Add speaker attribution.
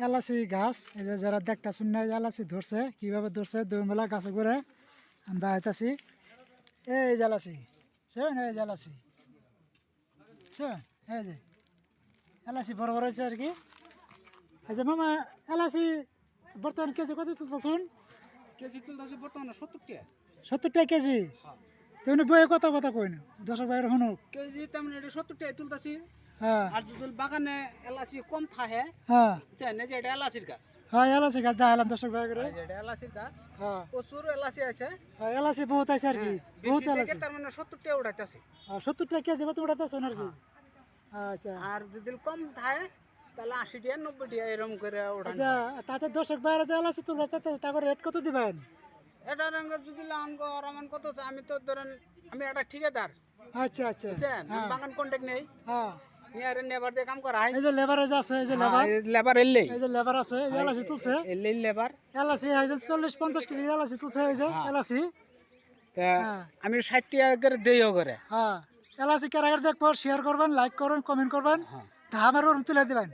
Speaker 1: এলাচি গাছ, এই যে যারা দেখতেছেন না এলাচি ধরছে, কিভাবে ধরছে দুমেলা গাছে করে আমরা আইতাছি। এই যে এলাচি, শুন এই যে এলাচি, শুন এই যে এলাচি বড় বড় হয়েছে আর কি। এই যে মামা এলাচি বর্তমান কেজি কত তুলতেছুন?
Speaker 2: কেজি তুলতেছি বর্তমানে 70 টাকা।
Speaker 1: 70 টাকা কেজি। তুমি বইয়ে কত কথা কইন দর্শক ভাইয়ের শুনুক।
Speaker 2: কেজি তেমন এটা 70 টাকা তুলতেছি।
Speaker 1: হ্যাঁ
Speaker 2: আর যদি বাগানে এলাচি কম থাকে
Speaker 1: হ্যাঁ
Speaker 2: জানেন যে এটা এলাচির গাছ।
Speaker 1: হ্যাঁ এলাচি গাছ দেখালাম দর্শক ভাই করে।
Speaker 2: এই যে এটা এলাচির গাছ,
Speaker 1: হ্যাঁ
Speaker 2: প্রচুর এলাচি আছে।
Speaker 1: হ্যাঁ এলাচি বহুত আছে আর কি, বহুত
Speaker 2: বেশি থেকে
Speaker 1: এলাচি।
Speaker 2: তার মানে 70 টাকা উঠাইতেছি।
Speaker 1: 70 টাকা কেজি মতো উঠাতেছেন আর কি। আচ্ছা
Speaker 2: আর যদি কম থাকে তাহলে 80 টাকা 90 টাকা এরকম করে উঠান।
Speaker 1: আচ্ছা, তাতে দর্শক ভাইয়েরা যে এলাচি তুলবে তারপর রেট কত দিবেন?
Speaker 2: এটা রঙ যদি লান রমান কত আমি তো ধরেন আমি একটা ঠিকাদার,
Speaker 1: আচ্ছা আচ্ছা
Speaker 2: বুঝছেন?
Speaker 1: হ্যাঁ
Speaker 2: বাগান কন্ট্যাক্ট নেই,
Speaker 1: হ্যাঁ।
Speaker 2: নিয়ারে নেবার দিয়ে কাম করা হয়।
Speaker 1: এই যে লেবার আছে, এই যে লেবার,
Speaker 2: লেবার এলেই
Speaker 1: এই যে লেবার আছে, এই যে এলাচি তুলছে।
Speaker 2: এলেই লেবার।
Speaker 1: এলাচি এই যে 40-50 কেজি এলাচি তুলছে, এই যে এলাচি। হ্যাঁ
Speaker 2: আমি 60 টাকা করে দেইও করে।
Speaker 1: হ্যাঁ এলাচি কেরাগার দেখবো, শেয়ার করবেন, লাইক করবেন, কমেন্ট করবেন, তা আমার তুলে দিবেন।